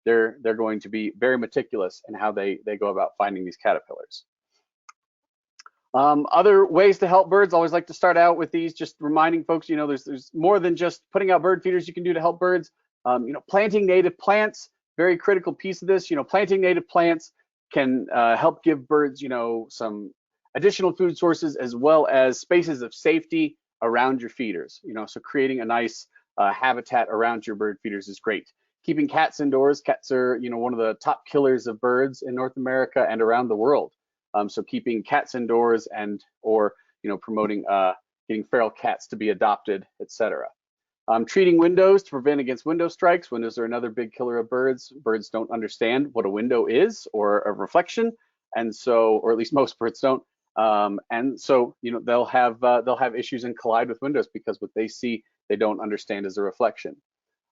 they're going to be very meticulous in how they go about finding these caterpillars. Other ways to help birds, always like to start out with these, just reminding folks, there's more than just putting out bird feeders you can do to help birds. Planting native plants, very critical piece of this. Planting native plants can help give birds, some additional food sources as well as spaces of safety around your feeders. So creating a nice habitat around your bird feeders is great. Keeping cats indoors. Cats are, one of the top killers of birds in North America and around the world. So keeping cats indoors or promoting getting feral cats to be adopted, etc. Treating windows to prevent against window strikes. Windows are another big killer of birds. Birds don't understand what a window is or a reflection, and so, or at least most birds don't. And so they'll have issues and collide with windows because what they see they don't understand as a reflection.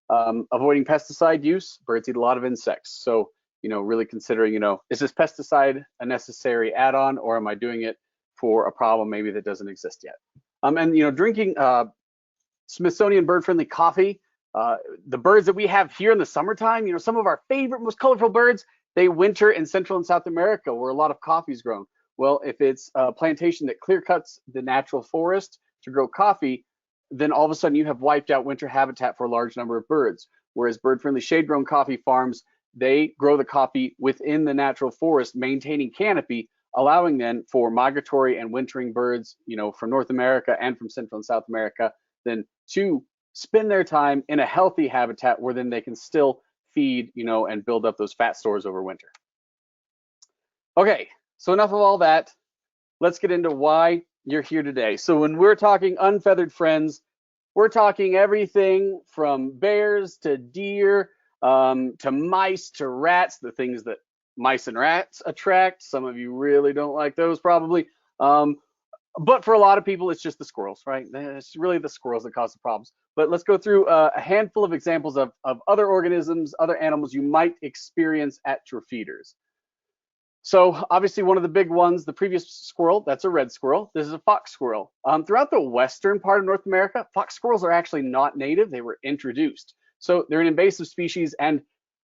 Avoiding pesticide use. Birds eat a lot of insects, so really considering, is this pesticide a necessary add-on, or am I doing it for a problem maybe that doesn't exist yet? And drinking Smithsonian bird-friendly coffee. The birds that we have here in the summertime, some of our favorite, most colorful birds, they winter in Central and South America where a lot of coffee is grown. Well, if it's a plantation that clear cuts the natural forest to grow coffee, then all of a sudden you have wiped out winter habitat for a large number of birds. Whereas bird-friendly shade-grown coffee farms, they grow the coffee within the natural forest, maintaining canopy, allowing then for migratory and wintering birds, from North America and from Central and South America, then to spend their time in a healthy habitat where then they can still feed, and build up those fat stores over winter. Okay, so enough of all that. Let's get into why you're here today. So when we're talking unfeathered friends, we're talking everything from bears to deer, to mice, to rats, the things that mice and rats attract. Some of you really don't like those probably. But for a lot of people, it's just the squirrels, right? It's really the squirrels that cause the problems. But let's go through a handful of examples of other organisms, other animals you might experience at your feeders. So obviously one of the big ones, the previous squirrel, that's a red squirrel. This is a fox squirrel. Throughout the western part of North America, fox squirrels are actually not native. They were introduced. So they're an invasive species, and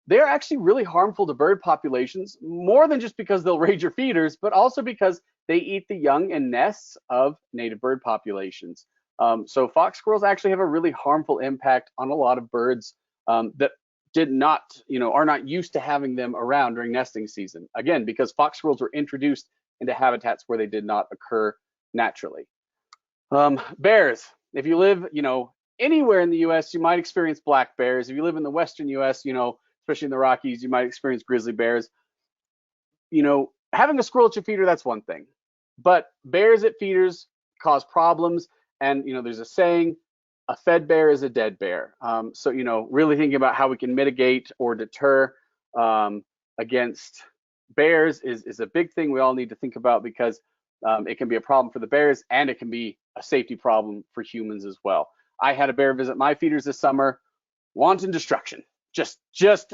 they're actually really harmful to bird populations, more than just because they'll raid your feeders, but also because they eat the young and nests of native bird populations. So fox squirrels actually have a really harmful impact on a lot of birds that are not used to having them around during nesting season. Again, because fox squirrels were introduced into habitats where they did not occur naturally. Bears, if you live, anywhere in the US, you might experience black bears. If you live in the Western US, especially in the Rockies, you might experience grizzly bears. Having a squirrel at your feeder, that's one thing. But bears at feeders cause problems. And, there's a saying, a fed bear is a dead bear. So, really thinking about how we can mitigate or deter against bears is a big thing we all need to think about, because it can be a problem for the bears and it can be a safety problem for humans as well. I had a bear visit my feeders this summer, wanton destruction. Just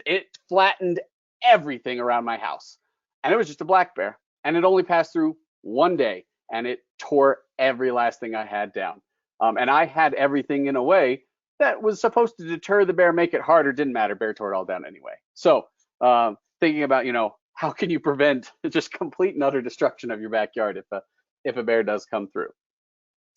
it flattened everything around my house. And it was just a black bear. And it only passed through one day, and it tore every last thing I had down. And I had everything in a way that was supposed to deter the bear, make it harder. Didn't matter. Bear tore it all down anyway. So thinking about, how can you prevent just complete and utter destruction of your backyard if a bear does come through?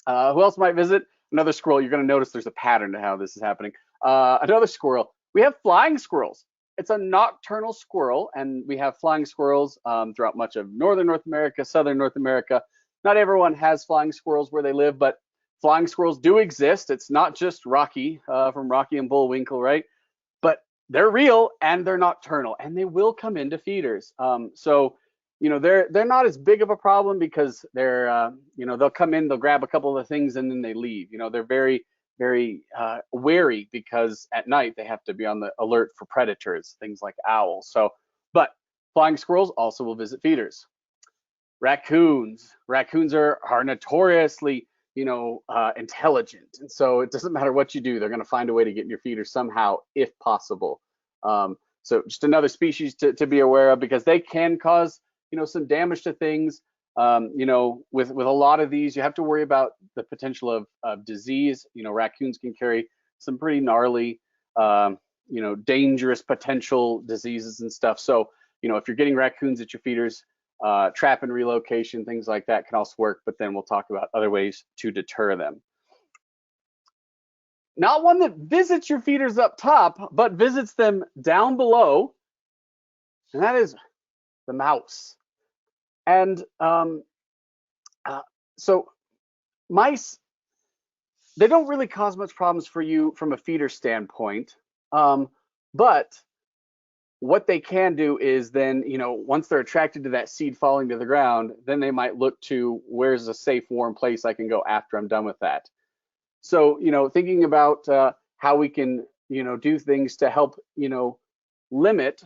Who else might visit? Another squirrel. You're going to notice there's a pattern to how this is happening. Another squirrel. We have flying squirrels. It's a nocturnal squirrel, and we have flying squirrels throughout much of northern North America, southern North America. Not everyone has flying squirrels where they live, but flying squirrels do exist. It's not just Rocky from Rocky and Bullwinkle, right? But they're real and they're nocturnal, and they will come into feeders. So they're not as big of a problem because they're they'll come in, they'll grab a couple of things, and then they leave. They're very, very wary, because at night they have to be on the alert for predators, things like owls. But flying squirrels also will visit feeders. Raccoons are notoriously intelligent, and so it doesn't matter what you do, they're going to find a way to get in your feeder somehow, if possible. So just another species to be aware of, because they can cause some damage to things. With a lot of these, you have to worry about the potential of disease. Raccoons can carry some pretty gnarly dangerous potential diseases and stuff. So, if you're getting raccoons at your feeders, trap and relocation, things like that can also work, but then we'll talk about other ways to deter them. Not one that visits your feeders up top, but visits them down below, and that is the mouse. And so mice, they don't really cause much problems for you from a feeder standpoint, but what they can do is then, once they're attracted to that seed falling to the ground, then they might look to where's a safe, warm place I can go after I'm done with that. So, thinking about how we can, do things to help, limit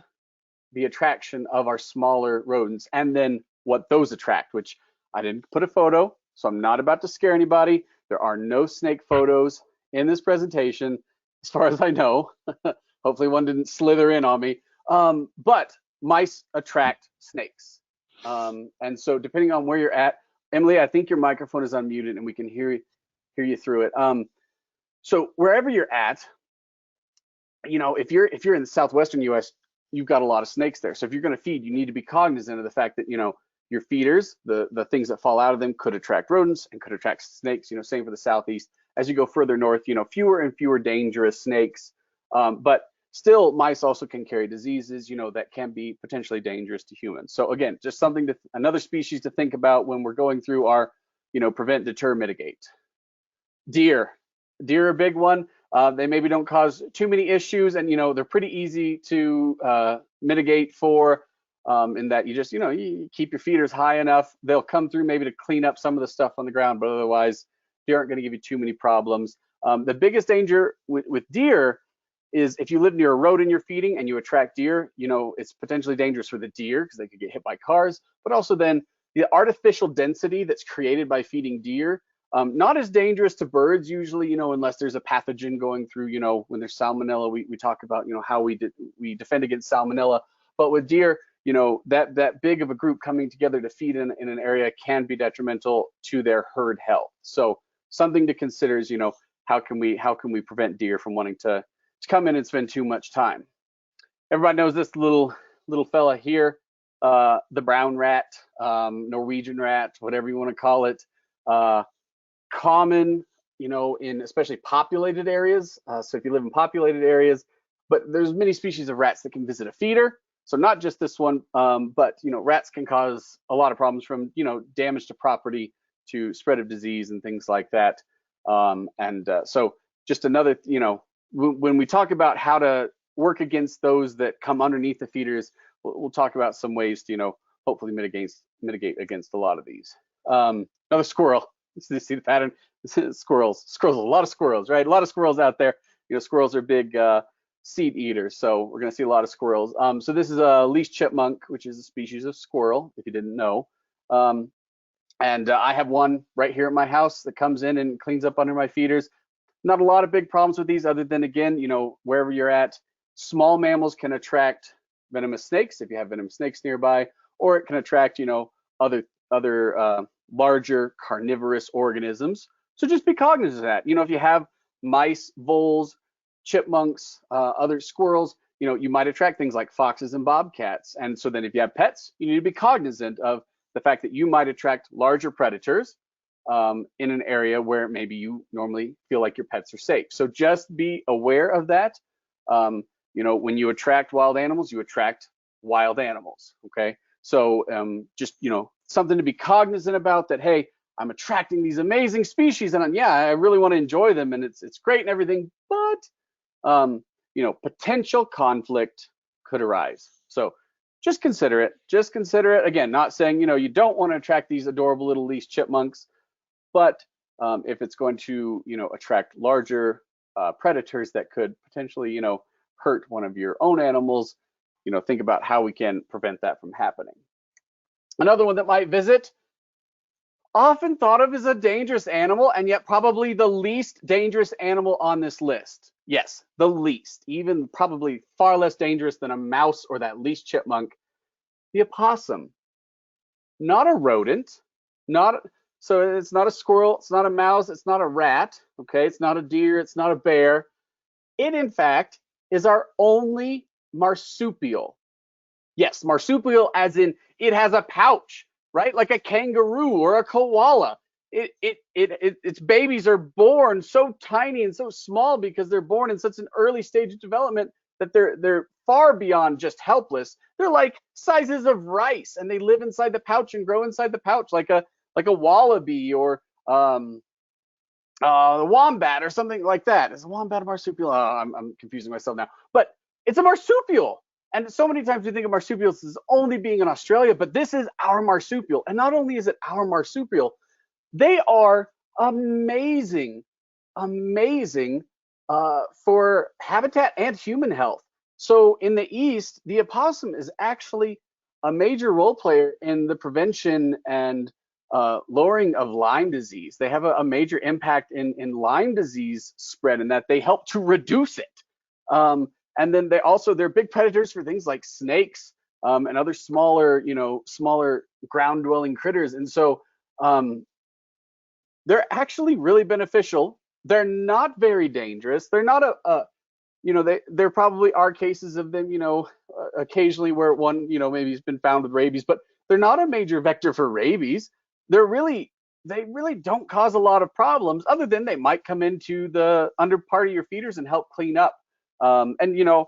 the attraction of our smaller rodents, and then what those attract, which I didn't put a photo, so I'm not about to scare anybody. There are no snake photos in this presentation, as far as I know. Hopefully one didn't slither in on me. But mice attract snakes. And so depending on where you're at, Emily, I think your microphone is unmuted and we can hear you through it. So wherever you're at, if you're in the southwestern US, you've got a lot of snakes there. So if you're going to feed, you need to be cognizant of the fact that, your feeders, the things that fall out of them could attract rodents and could attract snakes, same for the southeast. As you go further north, fewer and fewer dangerous snakes. But still, mice also can carry diseases, that can be potentially dangerous to humans. So again, just another species to think about when we're going through our, prevent, deter, mitigate. Deer are a big one. They maybe don't cause too many issues, and they're pretty easy to mitigate for, in that you just you keep your feeders high enough, they'll come through maybe to clean up some of the stuff on the ground, but otherwise deer aren't going to give you too many problems. The biggest danger with deer is if you live near a road and you're feeding and you attract deer, it's potentially dangerous for the deer because they could get hit by cars, but also then the artificial density that's created by feeding deer. Not as dangerous to birds usually, unless there's a pathogen going through, when there's salmonella, we talk about, how we defend against salmonella. But with deer, that big of a group coming together to feed in an area can be detrimental to their herd health. So something to consider is, how can we prevent deer from wanting to come in and spend too much time? Everybody knows this little fella here, the brown rat, Norwegian rat, whatever you want to call it. Common, in especially populated areas. So if you live in populated areas, but there's many species of rats that can visit a feeder. So not just this one, but rats can cause a lot of problems from damage to property to spread of disease and things like that. So just another, when we talk about how to work against those that come underneath the feeders, we'll talk about some ways to hopefully mitigate against a lot of these. Another squirrel. You see the pattern? Squirrels, a lot of squirrels, right? A lot of squirrels out there. Squirrels are big seed eaters, so we're going to see a lot of squirrels. So this is a least chipmunk, which is a species of squirrel, if you didn't know. And I have one right here at my house that comes in and cleans up under my feeders. Not a lot of big problems with these, other than, again, wherever you're at, small mammals can attract venomous snakes if you have venomous snakes nearby, or it can attract, other larger carnivorous organisms. So just be cognizant of that. If you have mice, voles, chipmunks, other squirrels, you might attract things like foxes and bobcats. And so then if you have pets, you need to be cognizant of the fact that you might attract larger predators in an area where maybe you normally feel like your pets are safe. So just be aware of that. When you attract wild animals, you attract wild animals, okay? So just, something to be cognizant about, that, hey, I'm attracting these amazing species, and I really want to enjoy them, and it's great and everything, but potential conflict could arise. So just consider it. Again, not saying you don't want to attract these adorable little least chipmunks, but if it's going to attract larger predators that could potentially hurt one of your own animals, think about how we can prevent that from happening. Another one that might visit, often thought of as a dangerous animal, and yet probably the least dangerous animal on this list. Yes, the least, even probably far less dangerous than a mouse or that least chipmunk, the opossum. Not a rodent, so it's not a squirrel, it's not a mouse, it's not a rat, okay? It's not a deer, it's not a bear. It, in fact, is our only marsupial. Yes, marsupial as in it has a pouch, right? Like a kangaroo or a koala. Its babies are born so tiny and so small because they're born in such an early stage of development that they're far beyond just helpless. They're like sizes of rice, and they live inside the pouch and grow inside the pouch like a wallaby or a wombat or something like that. Is a wombat a marsupial? I'm confusing myself now, but it's a marsupial. And so many times we think of marsupials as only being in Australia, but this is our marsupial. And not only is it our marsupial, they are amazing, amazing for habitat and human health. So in the East, the opossum is actually a major role player in the prevention and lowering of Lyme disease. They have a major impact in Lyme disease spread in that they help to reduce it. And then they're big predators for things like snakes and other smaller ground dwelling critters. And so they're actually really beneficial. They're not very dangerous. They're not there probably are cases of them, occasionally where one, maybe has been found with rabies, but they're not a major vector for rabies. They really don't cause a lot of problems, other than they might come into the under part of your feeders and help clean up. And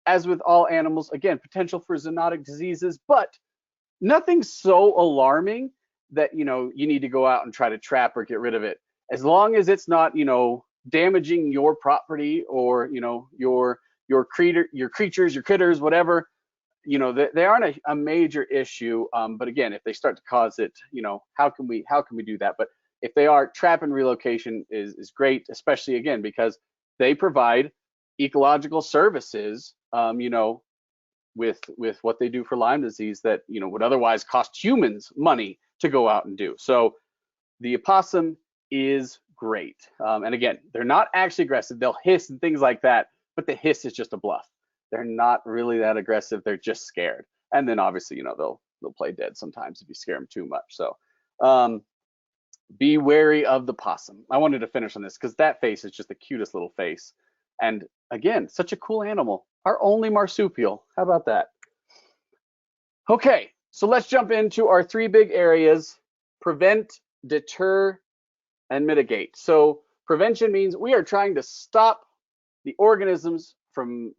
as with all animals, again, potential for zoonotic diseases, but nothing so alarming that you need to go out and try to trap or get rid of it. As long as it's not damaging your property or your creatures, your critters, whatever, they aren't a major issue. But again, if they start to cause it, how can we do that? But if they are, trap and relocation is great, especially again because they provide ecological services, with what they do for Lyme disease that would otherwise cost humans money to go out and do. So the opossum is great. And again, they're not actually aggressive. They'll hiss and things like that, but the hiss is just a bluff. They're not really that aggressive. They're just scared. And then obviously, they'll play dead sometimes if you scare them too much. So be wary of the possum. I wanted to finish on this because that face is just the cutest little face. And again, such a cool animal. Our only marsupial. How about that? Okay, so let's jump into our three big areas: prevent, deter, and mitigate. So prevention means we are trying to stop the organisms from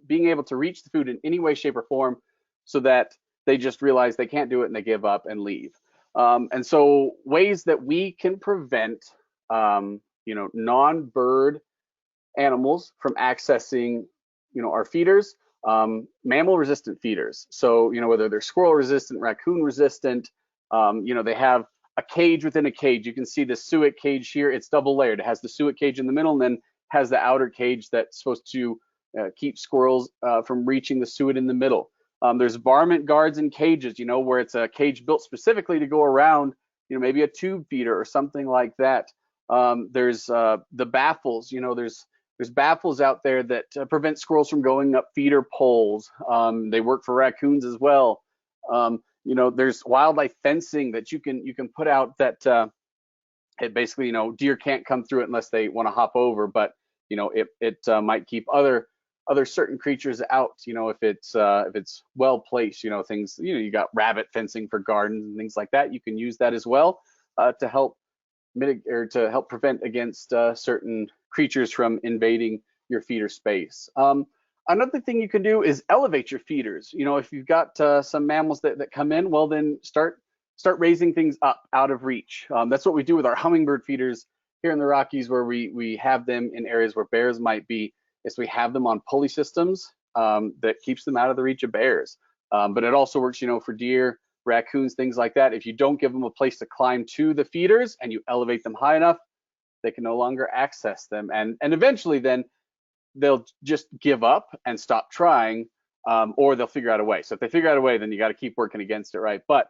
being able to reach the food in any way, shape, or form, so that they just realize they can't do it and they give up and leave. And so ways that we can prevent non-bird animals from accessing our feeders, mammal resistant feeders. So whether they're squirrel resistant, raccoon resistant, they have a cage within a cage. You can see the suet cage here. It's double layered. It has the suet cage in the middle and then has the outer cage that's supposed to keep squirrels from reaching the suet in the middle. There's varmint guards in cages, where it's a cage built specifically to go around, maybe a tube feeder or something like that. There's the baffles. There's baffles out there that prevent squirrels from going up feeder poles. They work for raccoons as well. There's wildlife fencing that you can put out that it basically, deer can't come through it unless they want to hop over, but it might keep other certain creatures out. If it's well placed, things, you got rabbit fencing for gardens and things like that. You can use that as well to help mitigate or to help prevent against certain creatures from invading your feeder space. Another thing you can do is elevate your feeders. If you've got some mammals that come in, well, then start raising things up out of reach. That's what we do with our hummingbird feeders here in the Rockies, where we have them in areas where bears might be. Is we have them on pulley systems that keeps them out of the reach of bears. But it also works, for deer, raccoons, things like that. If you don't give them a place to climb to the feeders and you elevate them high enough, they can no longer access them. And eventually then they'll just give up and stop trying, or they'll figure out a way. So if they figure out a way, then you got to keep working against it, right? But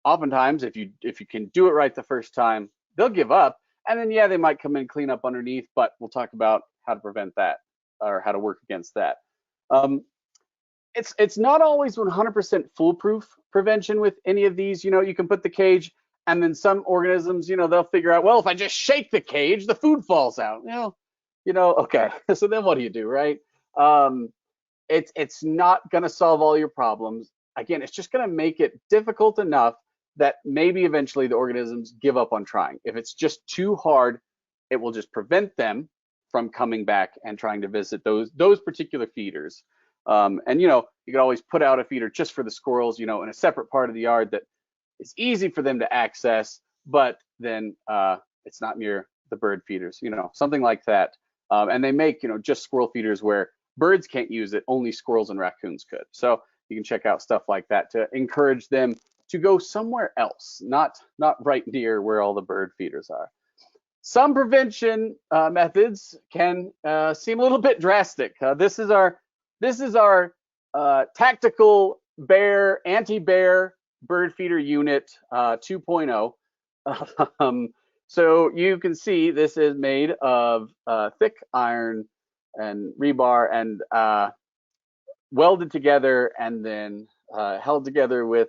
oftentimes, if you can do it right the first time, they'll give up. And then, yeah, they might come in and clean up underneath, but we'll talk about how to prevent that or how to work against that. It's not always 100% foolproof prevention with any of these. You can put the cage, and then some organisms, they'll figure out, well, if I just shake the cage, the food falls out. Okay. So then what do you do, right? Um, it's not going to solve all your problems. Again, it's just going to make it difficult enough that maybe eventually the organisms give up on trying. If it's just too hard, it will just prevent them from coming back and trying to visit those particular feeders. And you can always put out a feeder just for the squirrels, in a separate part of the yard that is easy for them to access, but then it's not near the bird feeders, something like that. And they make, just squirrel feeders where birds can't use it, only squirrels and raccoons could. So you can check out stuff like that to encourage them to go somewhere else, not right near where all the bird feeders are. Some prevention methods can seem a little bit drastic. This is our tactical anti-bear bird feeder unit 2.0. So you can see this is made of thick iron and rebar and welded together and then held together with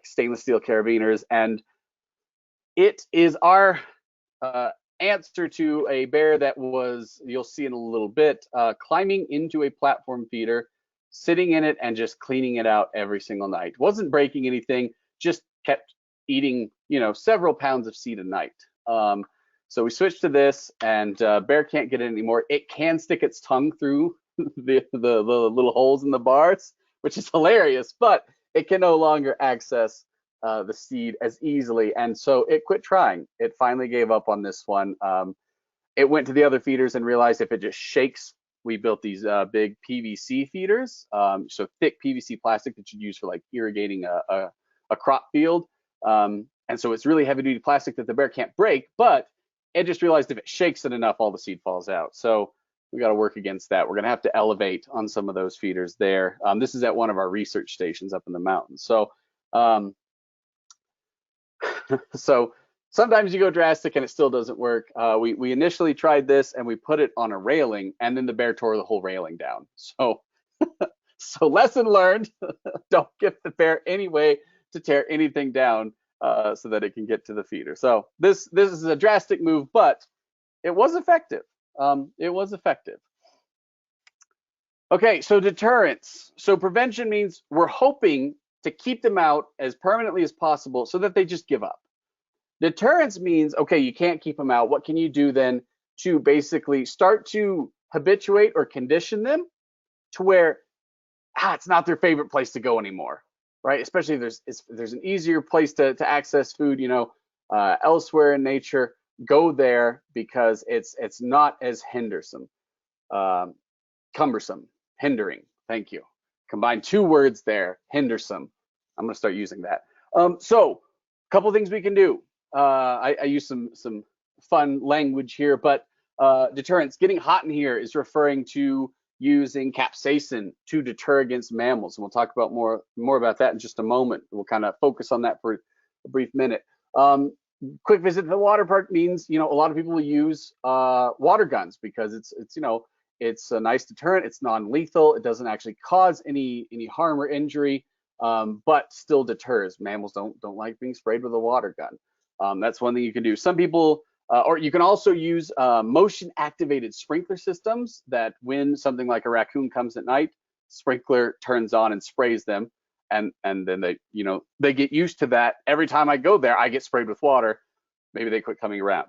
stainless steel carabiners. And it is our answer to a bear that was, you'll see in a little bit, climbing into a platform feeder, sitting in it and just cleaning it out every single night. Wasn't breaking anything, just kept eating, several pounds of seed a night. So we switched to this, and bear can't get it anymore. It can stick its tongue through the little holes in the bars, which is hilarious, but it can no longer access the seed as easily, and so it quit trying. It finally gave up on this one. It went to the other feeders and realized if it just shakes, we built these big PVC feeders, so thick PVC plastic that you'd use for like irrigating a crop field. And so it's really heavy duty plastic that the bear can't break, but it just realized if it shakes it enough, all the seed falls out. So we got to work against that. We're going to have to elevate on some of those feeders there. This is at one of our research stations up in the mountains. So, so sometimes you go drastic and it still doesn't work. We initially tried this and we put it on a railing, and then the bear tore the whole railing down. So, so lesson learned, don't give the bear any way to tear anything down so that it can get to the feeder. So this is a drastic move, but it was effective. It was effective. Okay, so deterrence. So prevention means we're hoping to keep them out as permanently as possible so that they just give up. Deterrence means, okay, you can't keep them out. What can you do then to basically start to habituate or condition them to where it's not their favorite place to go anymore, right? Especially if there's an easier place to access food, elsewhere in nature. Go there because it's not as cumbersome, hindering. Thank you. Combine two words there, hindersome. I'm gonna start using that. So a couple things we can do. I use some fun language here, but deterrence, getting hot in here is referring to using capsaicin to deter against mammals. And we'll talk about more about that in just a moment. We'll kind of focus on that for a brief minute. Quick visit to the water park means, a lot of people will use water guns because it's a nice deterrent. It's non-lethal. It doesn't actually cause any harm or injury, but still deters. Mammals don't like being sprayed with a water gun. That's one thing you can do. Some people, or you can also use motion-activated sprinkler systems that when something like a raccoon comes at night, sprinkler turns on and sprays them. And then they get used to that. Every time I go there, I get sprayed with water. Maybe they quit coming around.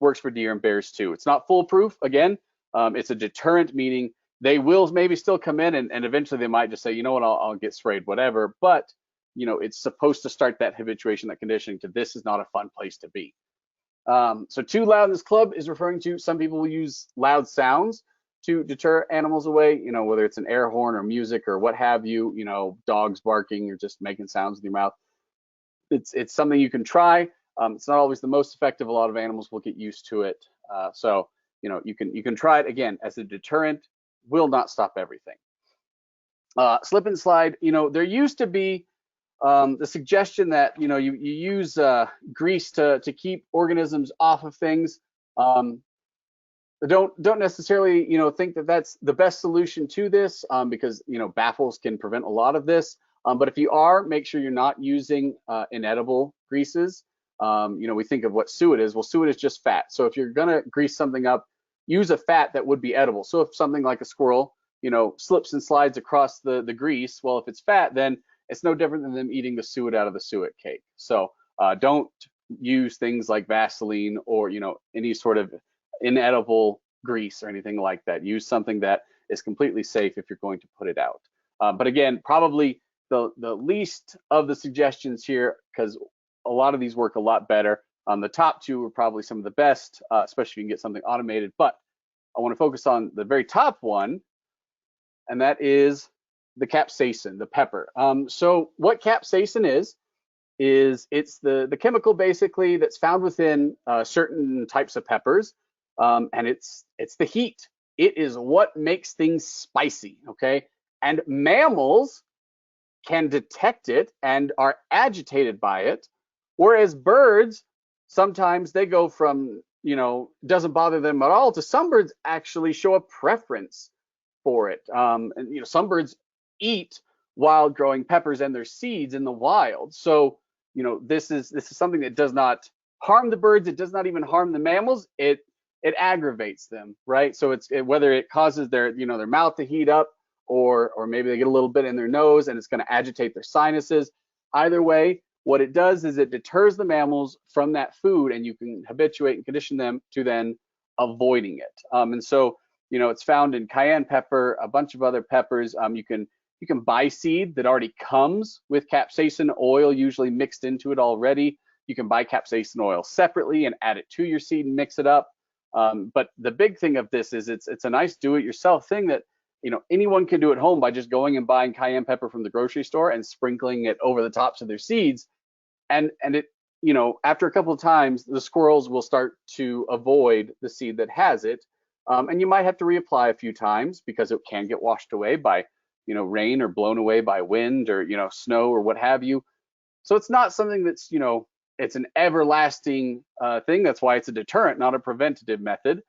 Works for deer and bears too. It's not foolproof. Again, it's a deterrent, meaning they will maybe still come in and eventually they might just say, you know what, I'll get sprayed, whatever. But it's supposed to start that habituation, that conditioning to this is not a fun place to be. So too loud in this club is referring to some people will use loud sounds to deter animals away, whether it's an air horn or music or what have you, dogs barking or just making sounds with your mouth. It's something you can try. It's not always the most effective. A lot of animals will get used to it. So, you can try it again as a deterrent, will not stop everything. Slip and slide, there used to be the suggestion that, you use grease to keep organisms off of things. Don't necessarily think that that's the best solution to this because baffles can prevent a lot of this. But if you are, make sure you're not using inedible greases. We think of what suet is. Well, suet is just fat. So if you're gonna grease something up, use a fat that would be edible. So if something like a squirrel slips and slides across the grease. Well, if it's fat, then it's no different than them eating the suet out of the suet cake. So don't use things like Vaseline or any sort of inedible grease or anything like that. Use something that is completely safe if you're going to put it out. But again, probably the least of the suggestions here, because a lot of these work a lot better. The top two are probably some of the best, especially if you can get something automated. But I want to focus on the very top one, and that is the capsaicin, the pepper. So what capsaicin is it's the chemical basically that's found within certain types of peppers, and it's the heat. It is what makes things spicy, okay? And mammals can detect it and are agitated by it, whereas birds, sometimes they go from, doesn't bother them at all to some birds actually show a preference for it. And some birds eat wild growing peppers and their seeds in the wild. So, this is something that does not harm the birds. It does not even harm the mammals. It aggravates them, right? So whether it causes their mouth to heat up, or maybe they get a little bit in their nose and it's going to agitate their sinuses. Either way, what it does is it deters the mammals from that food, and you can habituate and condition them to then avoiding it. And so, it's found in cayenne pepper, a bunch of other peppers. You can buy seed that already comes with capsaicin oil, usually mixed into it already. You can buy capsaicin oil separately and add it to your seed and mix it up. But the big thing of this is it's a nice do-it-yourself thing that anyone can do at home by just going and buying cayenne pepper from the grocery store and sprinkling it over the tops of their seeds. And it, after a couple of times, the squirrels will start to avoid the seed that has it. And you might have to reapply a few times because it can get washed away by, rain or blown away by wind or, snow or what have you. So it's not something that's, it's an everlasting thing. That's why it's a deterrent, not a preventative method,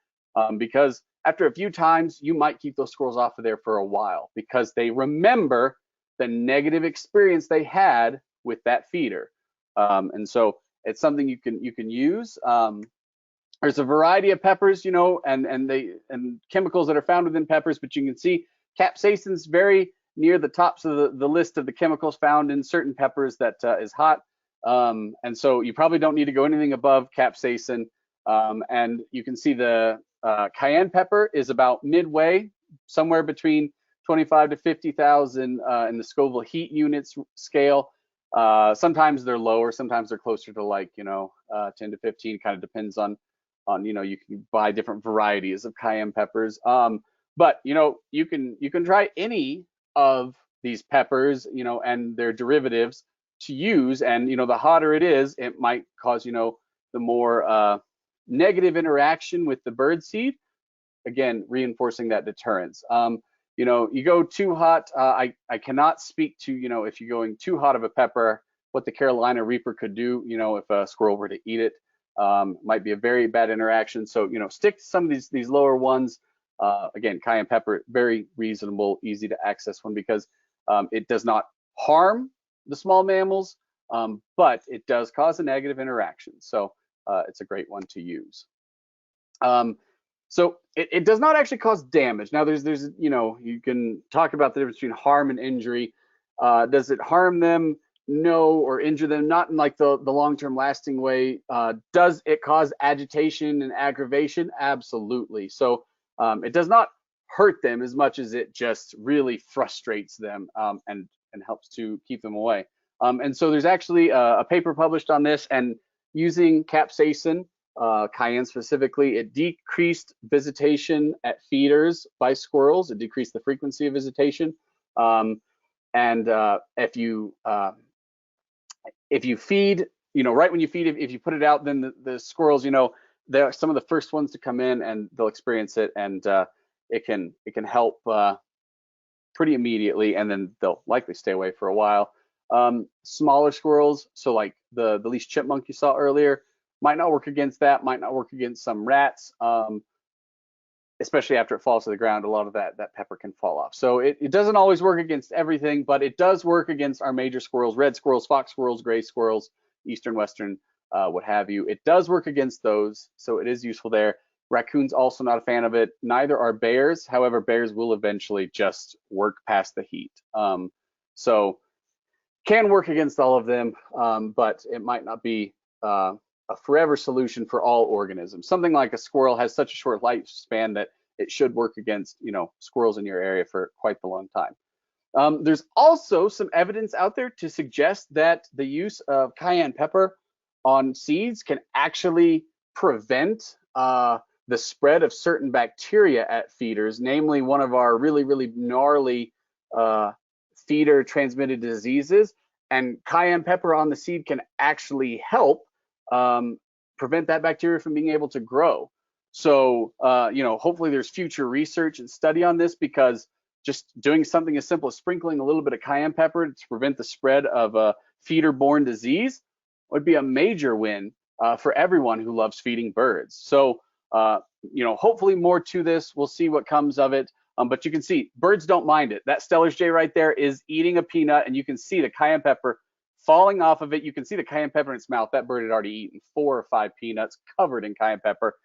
because after a few times, you might keep those squirrels off of there for a while because they remember the negative experience they had with that feeder. And so it's something you can use. There's a variety of peppers, and chemicals that are found within peppers, but you can see capsaicin is very near the tops of the list of the chemicals found in certain peppers that is hot. And so you probably don't need to go anything above capsaicin. And you can see the cayenne pepper is about midway, somewhere between 25 to 50,000 in the Scoville heat units scale. Sometimes they're lower, sometimes they're closer to like 10 to 15. Kind of depends on you can buy different varieties of cayenne peppers. But you can try any of these peppers, and their derivatives to use, and the hotter it is, it might cause the more negative interaction with the bird seed, again reinforcing that deterrence. You go too hot, I cannot speak to if you're going too hot of a pepper, what the Carolina Reaper could do if a squirrel were to eat it. Might be a very bad interaction. So stick to some of these lower ones. Again, cayenne pepper, very reasonable, easy to access one because it does not harm the small mammals, but it does cause a negative interaction. So it's a great one to use. So it does not actually cause damage. Now there's you can talk about the difference between harm and injury. Does it harm them? No. Or injure them? Not in like the long-term lasting way. Does it cause agitation and aggravation? Absolutely. So it does not hurt them as much as it just really frustrates them and helps to keep them away. And so there's actually a paper published on this, and using capsaicin, cayenne specifically, it decreased visitation at feeders by squirrels. It decreased the frequency of visitation. And if you feed, right when you feed, if you put it out, then the squirrels, they're some of the first ones to come in, and they'll experience it, and it can help pretty immediately, and then they'll likely stay away for a while. Smaller squirrels, so like the least chipmunk you saw earlier, might not work against that, might not work against some rats, especially after it falls to the ground. A lot of that pepper can fall off. So it doesn't always work against everything, but it does work against our major squirrels: red squirrels, fox squirrels, gray squirrels, eastern, western, what have you. It does work against those, so it is useful there. Raccoons also not a fan of it. Neither are bears. However, bears will eventually just work past the heat. So can work against all of them, but it might not be a forever solution for all organisms. Something like a squirrel has such a short lifespan that it should work against, squirrels in your area for quite the long time. There's also some evidence out there to suggest that the use of cayenne pepper on seeds can actually prevent the spread of certain bacteria at feeders, namely one of our really, really gnarly feeder transmitted diseases. And cayenne pepper on the seed can actually help prevent that bacteria from being able to grow. So, hopefully there's future research and study on this, because just doing something as simple as sprinkling a little bit of cayenne pepper to prevent the spread of a feeder-borne disease would be a major win for everyone who loves feeding birds. So, hopefully more to this. We'll see what comes of it. But you can see birds don't mind it. That Steller's jay right there is eating a peanut, and you can see the cayenne pepper falling off of it. You can see the cayenne pepper in its mouth. That bird had already eaten 4 or 5 peanuts covered in cayenne pepper.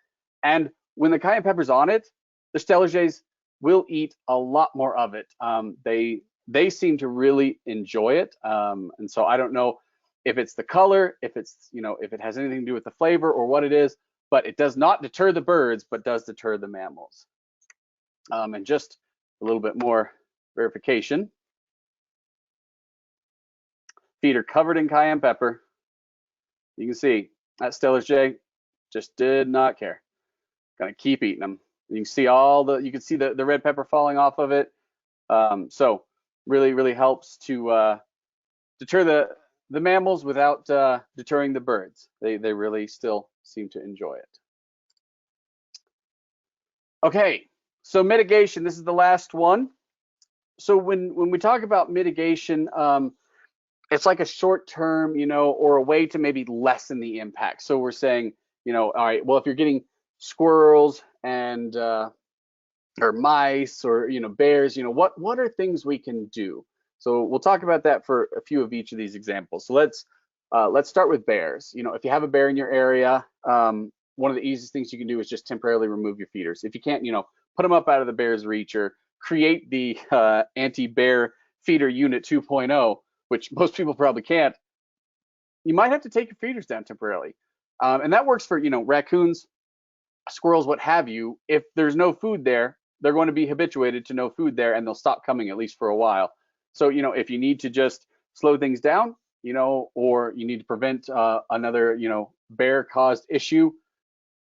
And when the cayenne pepper's on it, the Steller's jays will eat a lot more of it. They seem to really enjoy it. And so I don't know if it's the color, if it's, if it has anything to do with the flavor or what it is, but it does not deter the birds, but does deter the mammals. And just a little bit more verification. Feeder covered in cayenne pepper. You can see that Steller's jay just did not care. Gonna keep eating them. You can see you can see the red pepper falling off of it. So really, really helps to deter the mammals without deterring the birds. They really still seem to enjoy it. Okay, so mitigation, this is the last one. So when we talk about mitigation, it's like a short term, or a way to maybe lessen the impact. So we're saying, all right, well, if you're getting squirrels and or mice or bears, what are things we can do? So we'll talk about that for a few of each of these examples. So let's start with bears. If you have a bear in your area, one of the easiest things you can do is just temporarily remove your feeders. If you can't, put them up out of the bear's reach, or create the anti-bear feeder unit 2.0, which most people probably can't. You might have to take your feeders down temporarily, and that works for raccoons, squirrels, what have you. If there's no food there, they're going to be habituated to no food there, and they'll stop coming, at least for a while. So if you need to just slow things down, or you need to prevent another bear caused issue,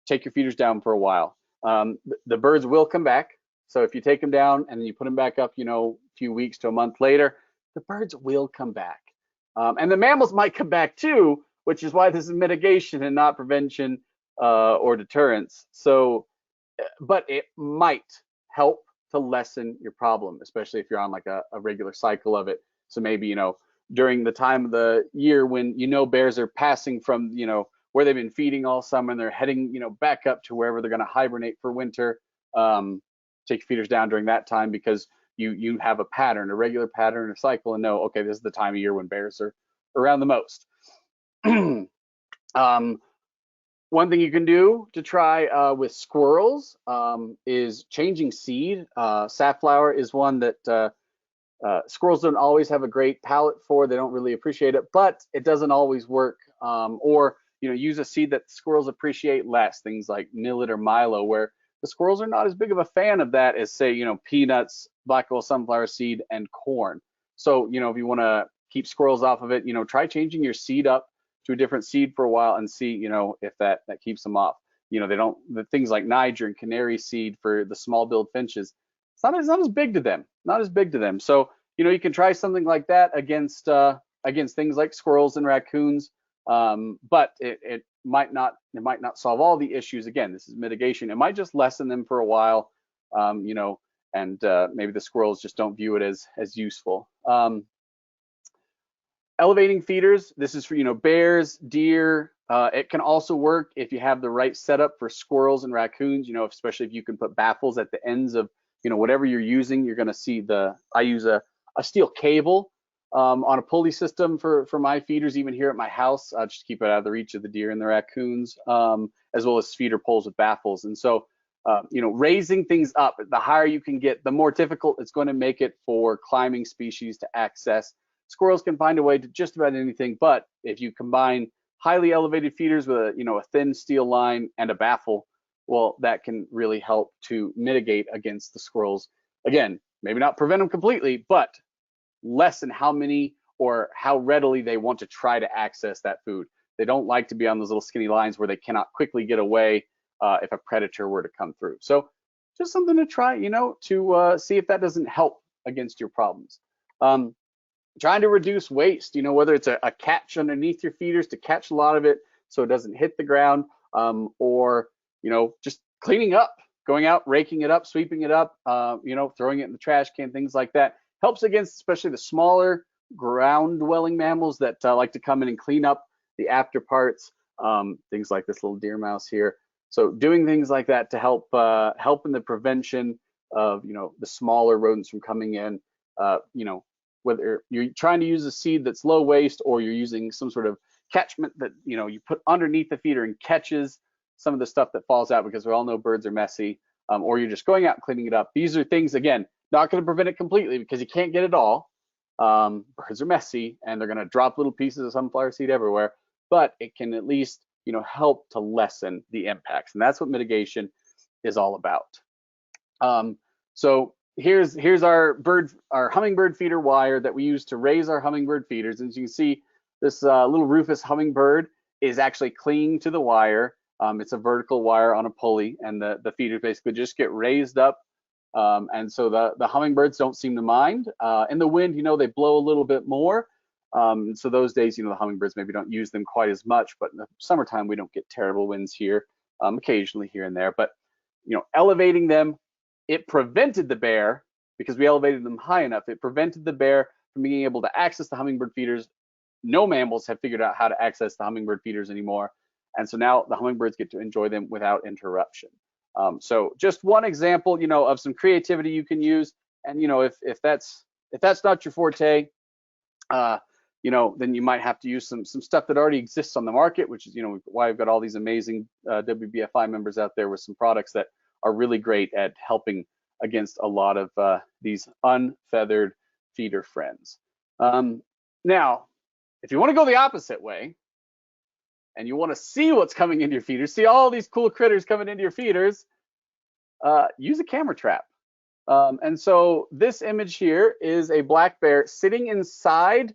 take your feeders down for a while. The birds will come back. So if you take them down and then you put them back up, a few weeks to a month later, the birds will come back. And the mammals might come back too, which is why this is mitigation and not prevention or deterrence. So, but it might help to lessen your problem, especially if you're on like a regular cycle of it. So maybe, during the time of the year when, bears are passing from, where they've been feeding all summer, and they're heading, back up to wherever they're going to hibernate for winter. Take your feeders down during that time, because you have a pattern, a regular pattern, a cycle, and know, okay, this is the time of year when bears are around the most. One thing you can do to try with squirrels is changing seed. Safflower is one that squirrels don't always have a great palate for. They don't really appreciate it, but it doesn't always work. Or use a seed that squirrels appreciate less, things like millet or milo, where the squirrels are not as big of a fan of that as, say, peanuts, black oil sunflower seed, and corn. So, if you want to keep squirrels off of it, try changing your seed up to a different seed for a while and see, if that keeps them off. The things like Niger and canary seed for the small-billed finches, it's not as big to them. So, you can try something like that against things like squirrels and raccoons. But it might not solve all the issues. Again, this is mitigation. It might just lessen them for a while, and maybe the squirrels just don't view it as useful. Elevating feeders. This is for bears, deer. It can also work if you have the right setup for squirrels and raccoons. Especially if you can put baffles at the ends of whatever you're using. You're going to see I use a steel cable on a pulley system for my feeders, even here at my house, just to keep it out of the reach of the deer and the raccoons, as well as feeder poles with baffles. And so, raising things up, the higher you can get, the more difficult it's going to make it for climbing species to access. Squirrels can find a way to just about anything, but if you combine highly elevated feeders with a thin steel line and a baffle, well, that can really help to mitigate against the squirrels. Again, maybe not prevent them completely, but lessen how many or how readily they want to try to access that food. They don't like to be on those little skinny lines where they cannot quickly get away if a predator were to come through. So just something to try, to see if that doesn't help against your problems. Trying to reduce waste, whether it's a catch underneath your feeders to catch a lot of it so it doesn't hit the ground, or, just cleaning up, going out, raking it up, sweeping it up, throwing it in the trash can, things like that. Helps against especially the smaller ground-dwelling mammals that like to come in and clean up the after parts, things like this little deer mouse here. So doing things like that to help in the prevention of the smaller rodents from coming in. Whether you're trying to use a seed that's low waste or you're using some sort of catchment that you put underneath the feeder and catches some of the stuff that falls out, because we all know birds are messy, or you're just going out and cleaning it up. These are things, again, not going to prevent it completely because you can't get it all. Birds are messy and they're going to drop little pieces of sunflower seed everywhere, but it can at least help to lessen the impacts, and that's what mitigation is all about. So here's our hummingbird feeder wire that we use to raise our hummingbird feeders. And as you can see, this little Rufous hummingbird is actually clinging to the wire. It's a vertical wire on a pulley, and the feeders basically just get raised up. And so the hummingbirds don't seem to mind. In the wind, they blow a little bit more. So those days, the hummingbirds maybe don't use them quite as much, but in the summertime, we don't get terrible winds here, occasionally here and there. But, elevating them, it prevented the bear, because we elevated them high enough, it prevented the bear from being able to access the hummingbird feeders. No mammals have figured out how to access the hummingbird feeders anymore. And so now the hummingbirds get to enjoy them without interruption. So just one example, of some creativity you can use. And, if that's not your forte, then you might have to use some stuff that already exists on the market, which is, why I've got all these amazing WBFI members out there with some products that are really great at helping against a lot of these unfeathered feeder friends. Now, if you want to go the opposite way and you want to see what's coming into your feeders, see all these cool critters coming into your feeders, use a camera trap. And so this image here is a black bear sitting inside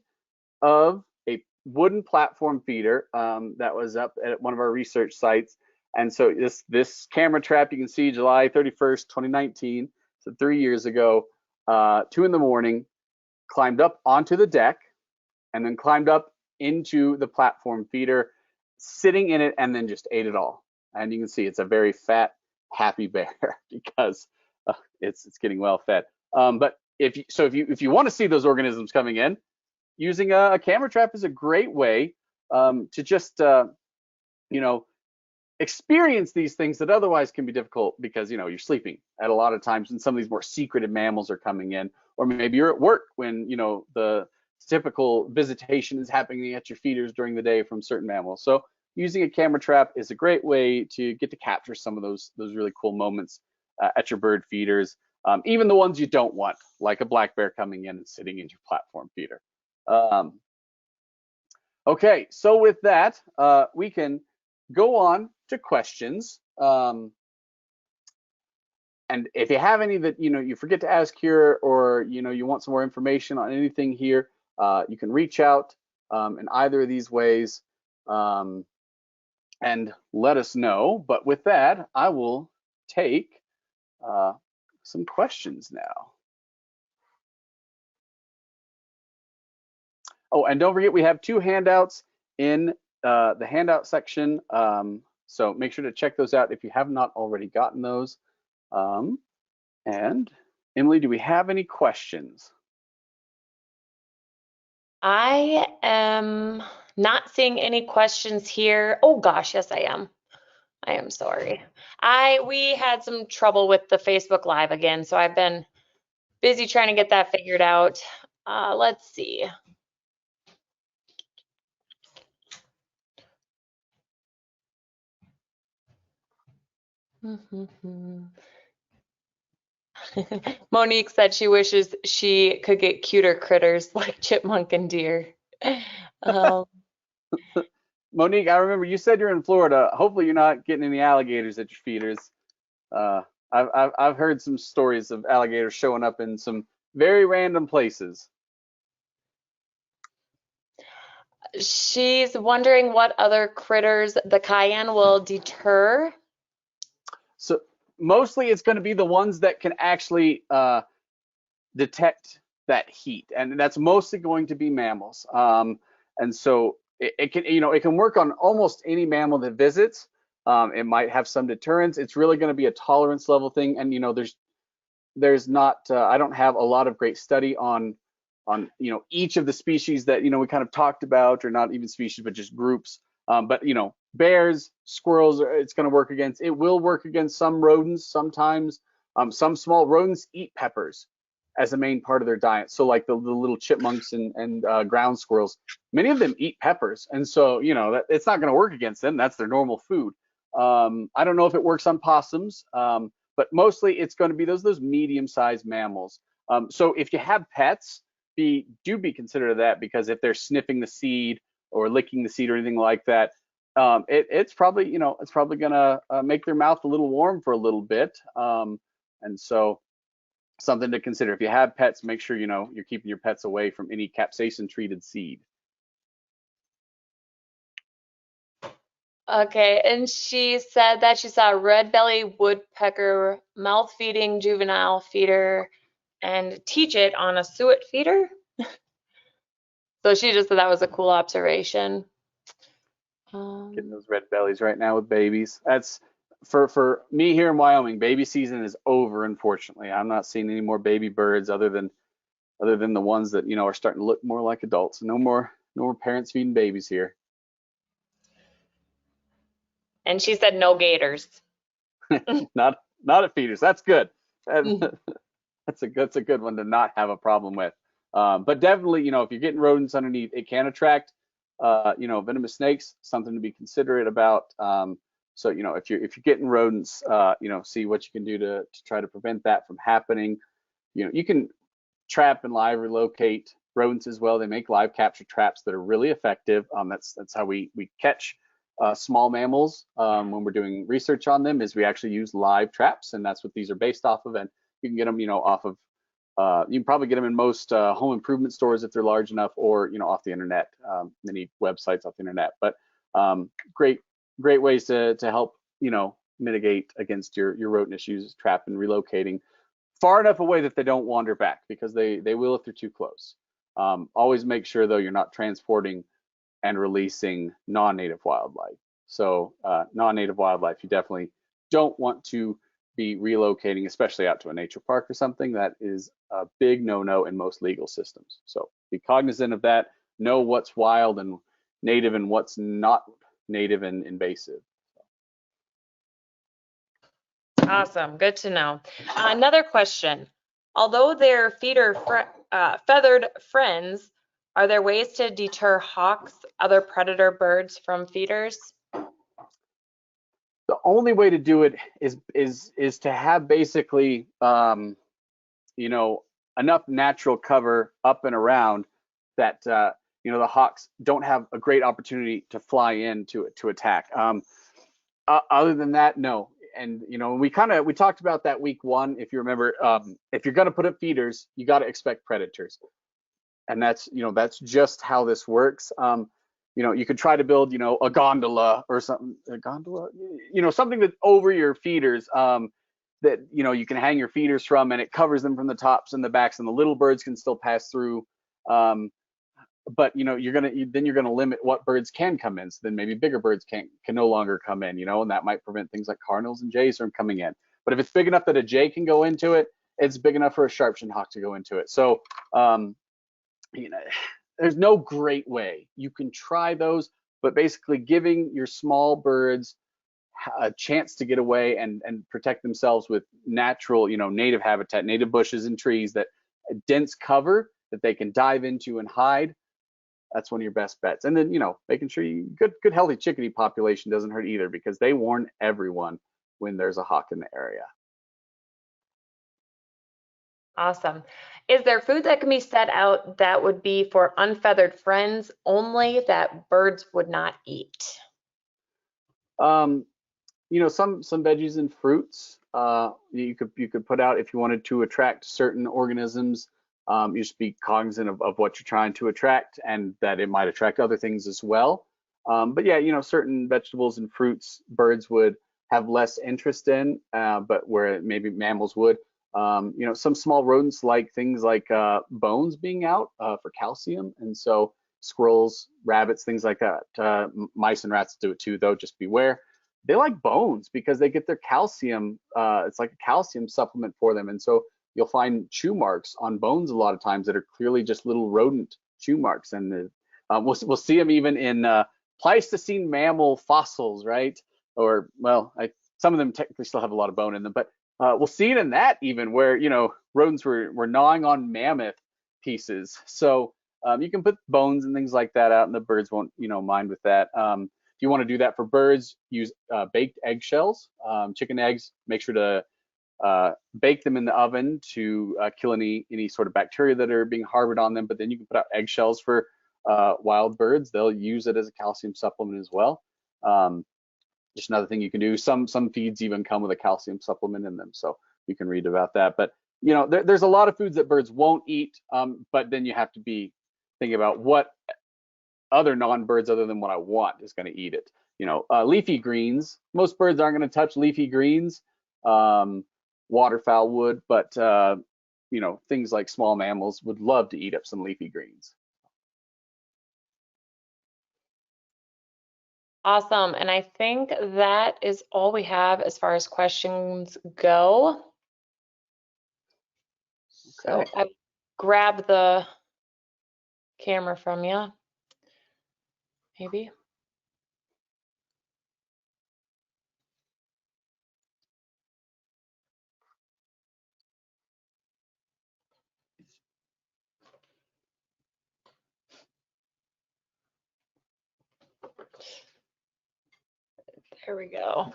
of a wooden platform feeder that was up at one of our research sites. And so this camera trap, you can see July 31st, 2019, so 3 years ago, 2 in the morning, climbed up onto the deck and then climbed up into the platform feeder, sitting in it, and then just ate it all. And you can see it's a very fat, happy bear because it's getting well fed. But if you want to see those organisms coming in, using a camera trap is a great way to just experience these things that otherwise can be difficult because you're sleeping at a lot of times, and some of these more secretive mammals are coming in, or maybe you're at work when the typical visitation is happening at your feeders during the day from certain mammals. So using a camera trap is a great way to get to capture some of those really cool moments at your bird feeders, even the ones you don't want, like a black bear coming in and sitting in your platform feeder. Okay, so with that, we can go on to questions. And if you have any that you forget to ask here, or you want some more information on anything here, you can reach out in either of these ways and let us know. But with that, I will take some questions now. Oh, and don't forget, we have 2 handouts in the handout section. So make sure to check those out if you have not already gotten those. And Emily, do we have any questions? I am not seeing any questions here. Oh gosh, yes, I am. I am sorry. We had some trouble with the Facebook Live again, so I've been busy trying to get that figured out. Let's see. Monique said she wishes she could get cuter critters like chipmunk and deer. Um, Monique, I remember you said you're in Florida. Hopefully you're not getting any alligators at your feeders. Uh, I've heard some stories of alligators showing up in some very random places. she's wondering what other critters the cayenne will deter. So mostly it's going to be the ones that can actually detect that heat, and that's mostly going to be mammals. And so it can, it can work on almost any mammal that visits. It might have some deterrence. It's really going to be a tolerance level thing, and there's not I don't have a lot of great study on each of the species that we kind of talked about, or not even species but just groups. But bears, squirrels, it's going to work against. It will work against some rodents sometimes. Some small rodents eat peppers as a main part of their diet. So like the little chipmunks and ground squirrels, many of them eat peppers, and so that it's not going to work against them. That's their normal food. I don't know if it works on possums, but mostly it's going to be those medium-sized mammals. So if you have pets, do be considerate of that, because if they're sniffing the seed or licking the seed or anything like that, it's probably gonna make their mouth a little warm for a little bit. And so something to consider. If you have pets, make sure you're keeping your pets away from any capsaicin treated seed. Okay, and she said that she saw a red-belly woodpecker mouth-feeding juvenile feeder and teach it on a suet feeder. So she just said that was a cool observation. Getting those red bellies right now with babies. That's for me here in Wyoming. Baby season is over, unfortunately. I'm not seeing any more baby birds other than the ones that are starting to look more like adults. No more parents feeding babies here. And she said no gators. Not at feeders. That's good. That's a good one to not have a problem with. But definitely, if you're getting rodents underneath, it can attract, venomous snakes. Something to be considerate about. So if you're getting rodents, see what you can do to try to prevent that from happening. You can trap and live relocate rodents as well. They make live capture traps that are really effective. That's how we catch small mammals when we're doing research on them. Is we actually use live traps, and that's what these are based off of. And you can get them, off of. You can probably get them in most home improvement stores if they're large enough, or off the internet, many websites off the internet. But great ways to help mitigate against your rodent issues, trap and relocating far enough away that they don't wander back, because they will if they're too close. Always make sure though you're not transporting and releasing non-native wildlife. So non-native wildlife, you definitely don't want to be relocating, especially out to a nature park or something. That is a big no-no in most legal systems. So be cognizant of that. Know what's wild and native and what's not native and invasive. Awesome, good to know. Another question. Although they're feathered friends, are there ways to deter hawks, other predator birds from feeders? The only way to do it is to have basically enough natural cover up and around that the hawks don't have a great opportunity to fly in to attack. Other than that, no. And we talked about that week one. If you remember, if you're going to put up feeders, you got to expect predators, and that's just how this works. You could try to build a gondola or something, something that over your feeders, that you can hang your feeders from, and it covers them from the tops and the backs, and the little birds can still pass through. But you're gonna limit what birds can come in. So then maybe bigger birds can no longer come in, and that might prevent things like cardinals and jays from coming in. But if it's big enough that a jay can go into it, it's big enough for a sharp-shinned hawk to go into it. So there's no great way. You can try those, but basically giving your small birds a chance to get away and protect themselves with natural, native habitat, native bushes and trees, that dense cover that they can dive into and hide. That's one of your best bets. And then, making sure good healthy chickadee population doesn't hurt either, because they warn everyone when there's a hawk in the area. Awesome. Is there food that can be set out that would be for unfeathered friends only that birds would not eat? You know, some veggies and fruits you could put out if you wanted to attract certain organisms. You should be cognizant of what you're trying to attract, and that it might attract other things as well. But yeah, you know, certain vegetables and fruits birds would have less interest in, but where maybe mammals would. You know, some small rodents like things like bones being out for calcium, and so squirrels, rabbits, things like that. Mice and rats do it too, though. Just beware. They like bones because they get their calcium. It's like a calcium supplement for them, and so you'll find chew marks on bones a lot of times that are clearly just little rodent chew marks, and we'll see them even in Pleistocene mammal fossils, right? Or well, some of them technically still have a lot of bone in them, but we'll see it in that even where, you know, rodents were gnawing on mammoth pieces. So you can put bones and things like that out, and the birds won't, you know, mind with that. If you want to do that for birds, use baked eggshells, chicken eggs. Make sure to bake them in the oven to kill any sort of bacteria that are being harbored on them. But then you can put out eggshells for wild birds. They'll use it as a calcium supplement as well. Just another thing you can do. Some feeds even come with a calcium supplement in them, so you can read about that. But you know, there's a lot of foods that birds won't eat, but then you have to be thinking about what other non-birds other than what I want is going to eat it. You know, leafy greens. Most birds aren't going to touch leafy greens. Waterfowl would, but you know, things like small mammals would love to eat up some leafy greens. Awesome. And I think that is all we have as far as questions go. Okay. So I grabbed the camera from you, maybe. There we go.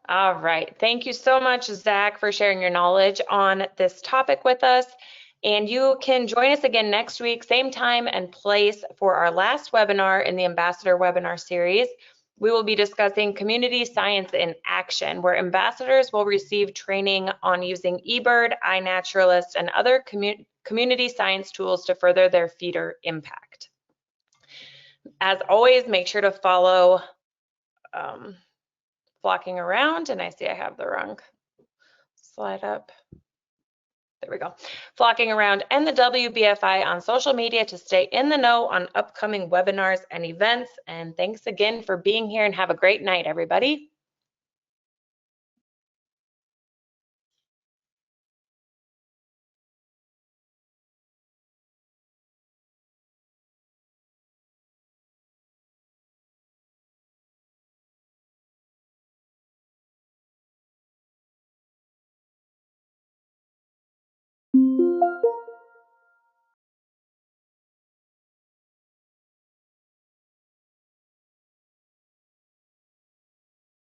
All right. Thank you so much, Zach, for sharing your knowledge on this topic with us. And you can join us again next week, same time and place, for our last webinar in the Ambassador webinar series. We will be discussing community science in action, where ambassadors will receive training on using eBird, iNaturalist, and other community science tools to further their feeder impact. As always, make sure to follow Flocking Around, and I see I have the wrong slide up. There we go. Flocking Around and the WBFI on social media to stay in the know on upcoming webinars and events. And thanks again for being here, and have a great night, everybody.